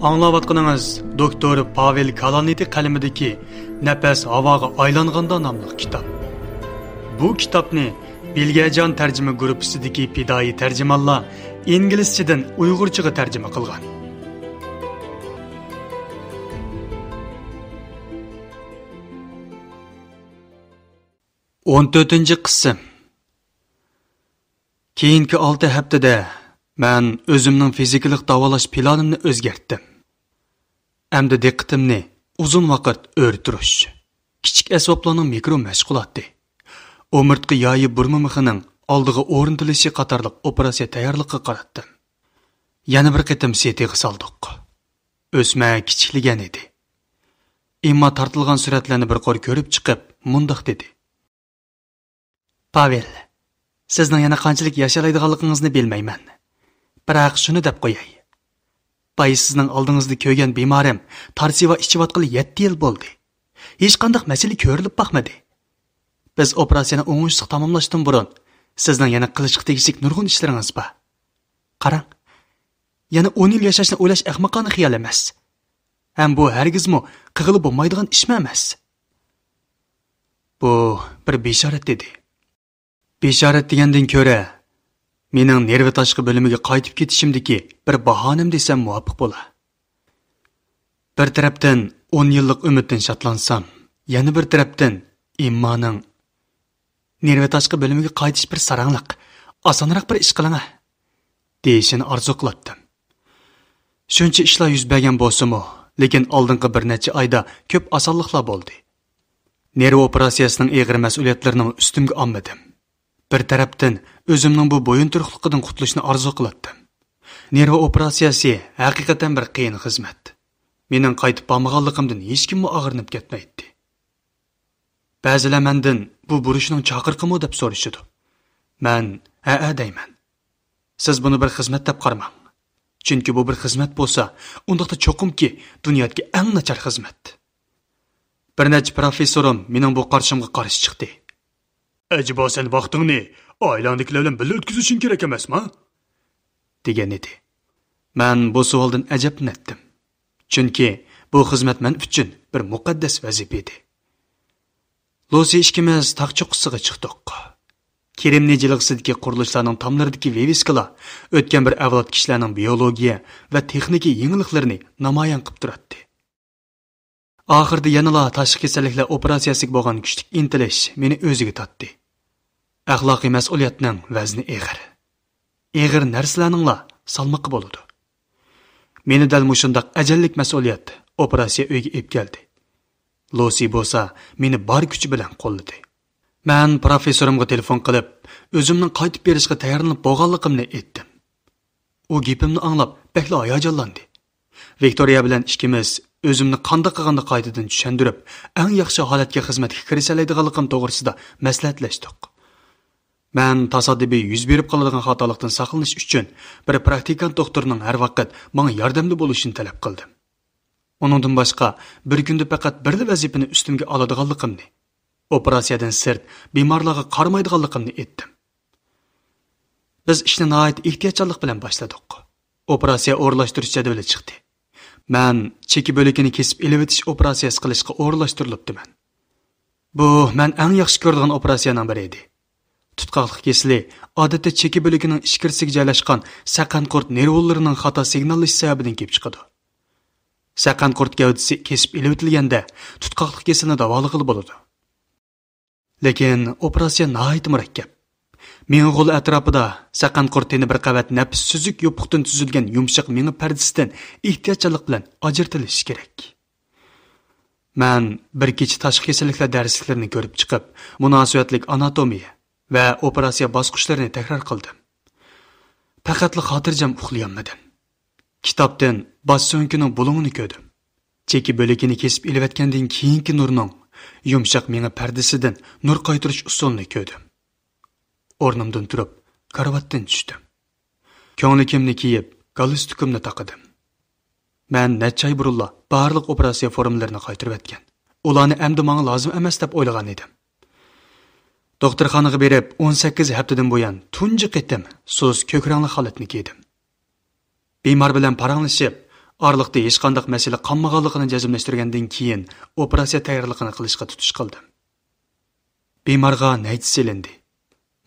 Аңлаватқаныңыз доктор Павел Каланити қаламидagi Nafas havoga aylanganda nomli kitob. Bu kitobni Bilgajon tarjima guruhisidagi fidoyi tarjimonlar inglizchadan uyg'urchaga tarjima qilgan. o'n to'rtinchi qism. Keyingi 6 haftada men o'zimning fizikalik davolash planimni o'zgartdim. Endi diqqatimni uzun vaqt o'rtirish, kichik asboblarning mikro mashg'uloti, o'mirtqi yoyi burma mixining oldiga o'rnatilishi qatorliq operatsiya tayyorligiga qaratdim. Yana bir qitim setiga soldik. O'sma kichikligan edi. Imma tortilgan suratlarni bir qo'r ko'rib chiqib, mundoq dedi. Pavel, sizning yana qanchalik yashalaydiganligingizni bilmayman. Biroq shuni deb qo'yay. Bay sizning oldingizda ko'rgan bemorim tarsiva ichiyotgani 7 yil bo'ldi. Hech qanday masala ko'rilib boqmadi. Biz operatsiyani o'ngishli tamomlashdan burun sizning yana qilishga tegishli nurg'un ishlaringiz bor. Qarang, yana 10 yil yashashni o'ylash ahmoqona xiyol emas. Ham bu hargizmi qig'ilib bo'lmaydigan ish emas. Bu bir bishorat dedi. Bishorat degandan ko'ra, mening nervi tashqi bo'limiga qaytib ketishimdagi bir bahonam desam muvofiq bo'lar. Bir tarafdan 10 yillik umiddan shodlansam, yana bir tarafdan immoning nervi tashqi bo'limiga qaytish bir sarangliq, osonroq bir ish qiling deyishini orzu qilatdim. Shuncha ishlar yuz bergan bo'lsa-mu, lekin oldingi bir necha oyda ko'p osonliklar bo'ldi. Nerv operatsiyasining og'ir mas'uliyatlarini ustimga olmadim. Bir tarafdan o'zimning bu bo'yinturuqligidan qutulishni orzu qilatdim. Nerv operatsiyasi haqiqatan bir qiyin xizmat. Mening qaytib bormaganligimdan hech kim og'rinib ketmaydi. Ba'zilar mendan bu burishning chaqirqimi deb so'rashadi. Men ha deyman. Siz buni bir xizmat deb qaramang. Chunki bu bir xizmat bo'lsa, undaqda cho'qimki dunyodagi eng nachar xizmat. Bir necha professorim mening bu qarshimga qarshi chiqdi. Acaba sen vaqtingni oilandagilar bilan birga o'tkazishing kerak emasmi? degan edi. Men bu savoldan ajablandim. Chunki bu xizmat men uchun bir muqaddas vazifa edi. Losi ishkimiz taqchoqisiga chiqdik. Kerimli jilig'sidagi qurilishlarning tomlaridagi viviskalar o'tgan bir avlod kishilarning biologiya va texnika yengilliklarini namoyon qilib turadi. Oxirda yanala tashqi kasalliklar operatsiyasiga bo'lgan kuchli intilish meni o'ziga tortdi. Axloqiy mas'uliyatning vazni og'ir. Og'ir narsalarningla salmoqi bo'ladi. Meni dal mushundaq ajallik mas'uliyat operatsiya uyga olib keldi. Losi bo'lsa meni bor kuchi bilan qo'lladi. Men professorimga telefon qilib, o'zimning qaytib berishga tayyorlanib bo'lganligimni aytdim. U gapimni anglab, bekla hayajonlandi. Viktoriya bilan ikkimiz o'zimni qanday qilganda qaytadan tushuntirib, eng yaxshi holatga xizmatga kirishsa oladiganligim to'g'risida maslahatlashdik. Men tasodifiy yuz berib qoladigan xatolikdan saqlanish uchun bir praktikant doktorning har vaqt menga yordamda bo'lishini talab qildim. Uningdan boshqa bir kunda faqat bir vazifani ustimga oladiganligimni, operatsiyadan sirt bemorlarga qaramaydiganligimni aytdim. Biz ishni nihoyat ehtiyotkorlik bilan boshladik. Operatsiya o'rlashtirish jadvali chiqdi. Men cheki bo'lakini kesib elevitish operatsiyasi qilishga o'rlashtirilibdiman. Bu men eng yaxshi ko'radigan operatsiyaning biri edi. Tutqoqlik kesili odatda cheki bo'lagining ichkarisiga joylashgan saqan qurt nervlarining xato signallash sababidan kelib chiqadi. Saqan qurt gavdasi kesib elevitilganda tutqoqlik kesilini davolag'ili bo'ladi. Lekin operatsiya nihoyat murakkab. Mening qo'l atrofida saqan qurtini bir qavat nafs suzuk yopiqdan tuzilgan yumshoq mengi pardasidan ehtiyotkorlik bilan ajratilishi kerak. Men bir kecha tashqi kasalliklar darsliklarini ko'rib chiqib, munosabatlik anatomiya va operatsiya bosqichlarini takror qildim. Faqatli xotirjam uxlayolmadim. Kitobdan bosh so'nkining bulungini ko'rdim. Cheki bo'lakini kesib elevatgandan keyingi nurning yumshoq mengi pardasidan nur qaytirish usulini ko'rdim. O'rnimdan turib, karavotdan tushdim. Ko'nglikimni kiyib, galstukimni taqadim. Men necha oy burunla barliq operatsiya formalarini qaytarib etgan. Ularni endi menga lozim emas deb o'ylagan edim. Doktorxonaga berib 18 haftadan buyon tunji qitim so'z ko'k rangli xalatni kiydim. Bemor bilan paranglashib, Arlıqda hech qandaq masala qolmaganligini jazmlashtirgandan keyin operatsiya tayyorligini qilishga tutish qildim. Bemorga nayt silindi.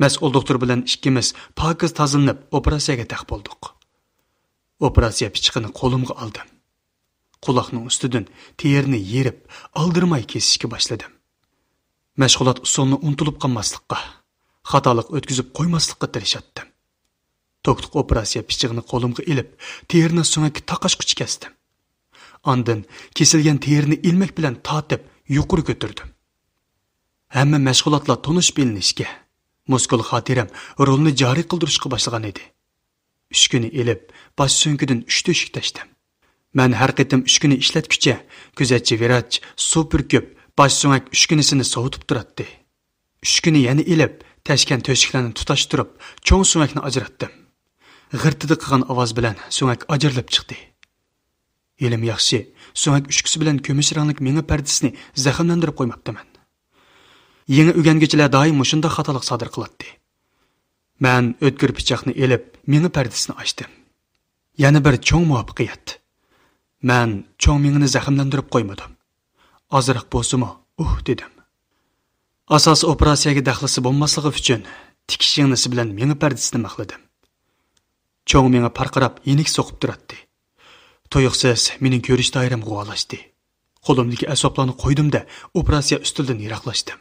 Mas'ul doktor bilan ikkimiz pokiz tozalanib operatsiyaga taq bo'ldik. Operatsiya pichiqini qo'limga oldim. Quloqning ustidan terini yerib, aldirmay kesishga boshladim. Mashg'ulot usulini unutilib qolmaslikqa, xatolik o'tkazib qo'ymaslikqa tirishatdim. To'qtiq operatsiya pichig'ini qo'limga ilib, terini so'ngakka taqashquch kesdim. Ondan kesilgan terini ilmak bilan tortib, yuqori ko'tardim. Hamma mashg'ulotlar tonish bilinishga, muskul xotiram rolni joriy qildirishga boshlagan edi. 3 kuni ilib, bosh so'nkidan 3 to'shik tashdim. Men har qitim 3 kuni ishlatguncha, kuzatchi viraj, superko'p bosh so'ngak 3 kunisini sovutib turatdi. 3 kuni yana ilib, tashkan to'shiklarni tutashtirib, cho'ng so'ngakni ajratdim. G'irtida qilgan ovoz bilan so'ngak ajrilib chiqdi. Elim yaxshi, so'ngak uchkusi bilan ko'mish ranglik menga pardasini zaxmlantirib qo'ymabdiman. Yangi o'rgangichilar doim shunday xatolik sodir qiladi. Men o'tkir pichoqni elib, menga pardasini ochdim. Yana bir cho'ng muvaffaqiyat. Men cho'ng mengini zaxmlantirib qo'ymadim. Ozroq bo'lsa-mu, dedim. Asos operatsiyaga daxlisi bo'lmasligi uchun tikish yangnisi bilan menga pardasini maqladim. Cho'ng menga parqirab, yenik so'qib turardi. To'yiqsiz mening ko'rish doiram g'uvalashdi. Qo'limdagi asablarni qo'ydim-da, operatsiya ustidan yiroqlashdim.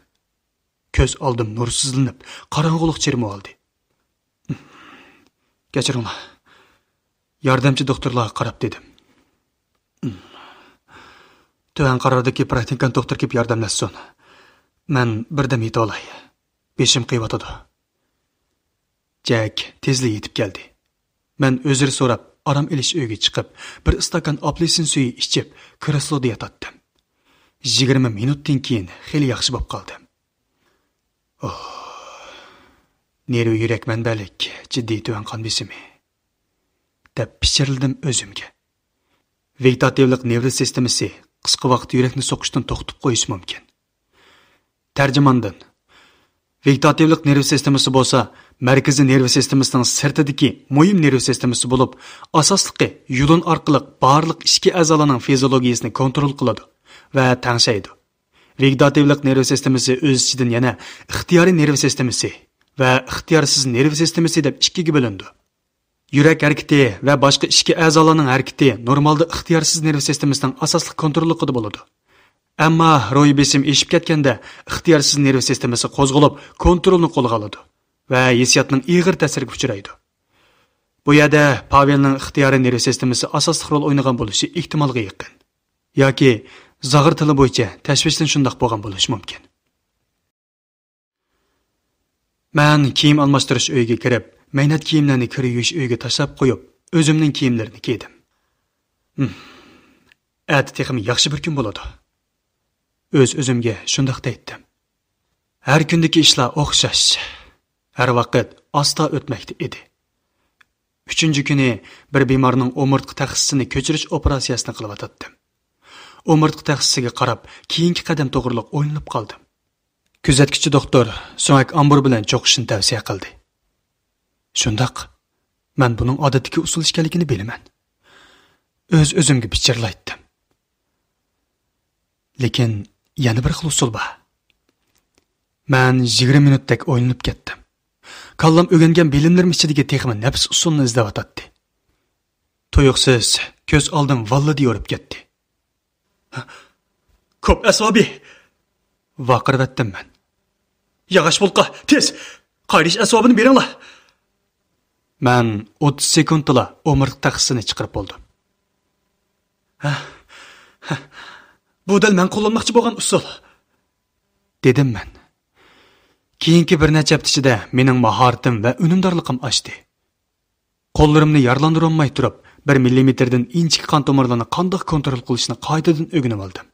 Ko'z oldim nursizlanib, qorong'ulik chirmib oldi. Kechiringlar. Yordamchi doktorlarga qarab dedim. Tuvan qarordagi praktikant doktor kelib yordamlashsin. Men birdam yeta olay. Beshim qiyvatadi. Jack tezlik yetib keldi. Men o'zir so'rab, aram ilish uyga chiqib, bir istakan apelsin suyi ichib, kresloda yotatdim. 20 minutdan keyin xeli yaxshi bo'lib qoldim. Nervi yurak manbalik, jiddiy tuvan qon besimi. Deb pichirildim o'zimga. Vegetativlik nerv sistemasi qisqa vaqt yurakni so'qishdan to'xtatib qo'yishi mumkin. Tarjimondan. Vegetativlik nerv sistemasi bo'lsa, markaziy nerv sistemasining sirtidagi muhim nerv sistemasi bo'lib, asosligi yulun orqali barliq ichki a'zolarning fiziologiyasini kontrol qiladi va tangshaydi. Vegetativlik nerv sistemasi o'z ichidan yana ixtiyoriy nerv sistemasi va ixtiyorsiz nerv sistemasi deb ikkiga bo'lindi. Yurak harakati va boshqa ichki a'zolarning harakati normalda ixtiyorsiz nerv sistemasining asosli kontrolida bo'ladi. Ammo ro'y besim eshib ketganda ixtiyorsiz nerv sistemasi qo'zg'alib, kontrolni qo'lga oladi va hissiyotning ig'ir ta'siriga uchraydi. Bu yerda Pavelning ixtiyoriy nerv sistemasi asosli rol o'ynagan bo'lishi ehtimolga yaqin. Yoki zag'ir tili bo'yicha tashvishdan shundoq bo'lgan bo'lishi mumkin. Men kiyim almashtirish uyiga kirib, maynat kiyimlarni kir yuvish uyiga tashlab qo'yib, o'zimning kiyimlarini kiydim. Texim yaxshi bir kun bo'ladi. O'zimga shundoq deydim. Har kundagi ishlar o'xshash. Har vaqt asta o'tmoqda edi. 3-kuni bir bemorning o'mirtqa taxsisini ko'chirish operatsiyasini qilib o'tdim. O'mirtqa taxsisiga qarab, keyingi qadam to'g'riliq o'ylanib qoldim. Kuzatuvchi doktor so'ngak ambur bilan cho'qishni tavsiya qildi. Shundoq, men buning odatdagi usul ekanligini bilaman. O'zimga pichirlaydim. Lekin yana bir xil usul bor. Men 20 minutdek o'ylanib ketdim. Kallam o'rgangan bilimlarim ichidagi texmi nafs usulni izlab o'tdi. To'yiqsiz ko'z oldim valladi yorib ketdi. Ko'p asobi vaqirvatdim men. Yog'och bulqa, tez qayrish asabini beringlar. Men 30 sekundda o'mirtqa taxsisini chiqarib oldim. Bu dal men qo'llanmoqchi bo'lgan usul, dedim men. Keyingi bir necha hafta ichida mening mahoratim va unumdorligim oshdi. Qo'llarimni yarlandira olmay turib, 1 millimetrdan inchik qon tomirlarini qanday kontrol qilishni qoidadan o'rganib oldim.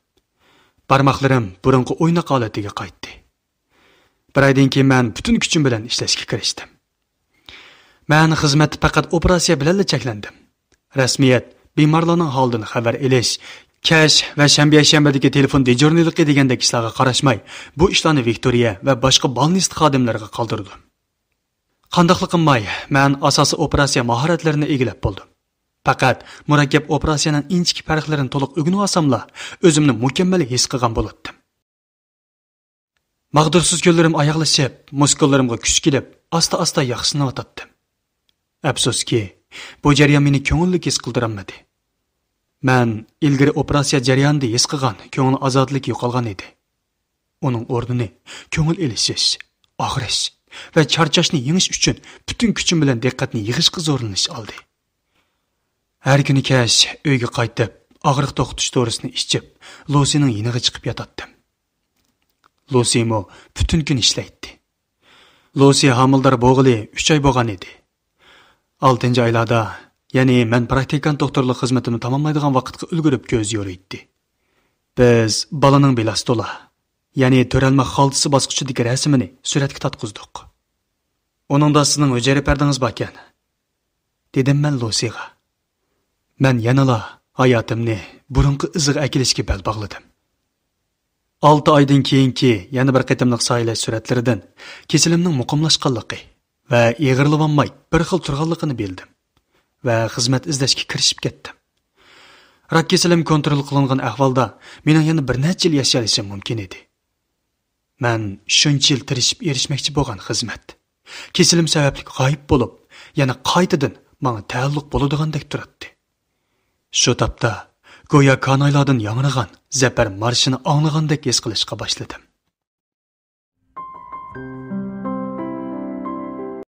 Barmoqlarim burungi o'ynoq holatiga qaytdi. Bir oydan keyin men butun kuchim bilan ishlashga kirishdim. Men xizmatda faqat operatsiya bilan cheklandim. Rasmiyat bemorlarning holidan xabar olish, kash va shanba-shanbadagi telefon dejurniligi degandek ishlarga qarashmay, bu ishlarni Viktoriya va boshqa balnist xodimlariga qoldirdim. Qandaqligim may, men asosiy operatsiya mahoratlarini egilib bo'ldim. Faqat murakkab operatsiyaning inchik farqlarini to'liq o'rganib olsamla, o'zimni mukammal his qilgan bo'lardim. Mag'dursiz ko'llarim oyoqlashib, muskullarimga kuch kelib, asta-asta yaxshilanayotdim. Afsuski, bu jarayon meni ko'ngillik his qildiramadi. Men ilgari operatsiya jarayonida his qilgan ko'ngil ozodlik yo'qolgan edi. Uning o'rnini ko'ngil elishish, og'rish va charchashni yengish uchun butun kuchim bilan diqqatni yig'ishga zo'rlanish oldi. Har kuni kech uyga qaytib, og'riq to'xtatish dorisini ichib, Lusining yiniga chiqib yotatdim. Lusi mo butun kun ishlaydi. Lusi homildor bo'g'ili 3 oy bo'lgan edi. 6-oylarda, ya'ni men praktikant doktorlik xizmatini tamomlaydigan vaqtga ulgurib ko'z yo'riydi. Biz balaning belastola, ya'ni to'ralma xaltisi bosqichidagi rasmini suratga tatqizdik. Uningda sizning hujayra pardangiz bor ekan, dedim men Lusiga. Men yanala hayotimni burunqi iziga akilishga bel bog'ladim. 6 oydan keyingi yana bir qatimliq soylash suratlaridan kesilimning muqimlashganligi va eg'irlanmay bir xil turganligini bildim va xizmat izlashga kirishib ketdim. Rak kesilim kontrol qilingan ahvolda mening yana bir necha yil yashashim mumkin edi. Men shuncha yil tirishib erishmoqchi bo'lgan xizmat kesilim sababli g'oyib bo'lib, yana qaytadan menga taalluq bo'ladigandek turadi. Shu topda go'yo kanoylardan yangragan zafar marshini anglagandek his qilishga boshladim.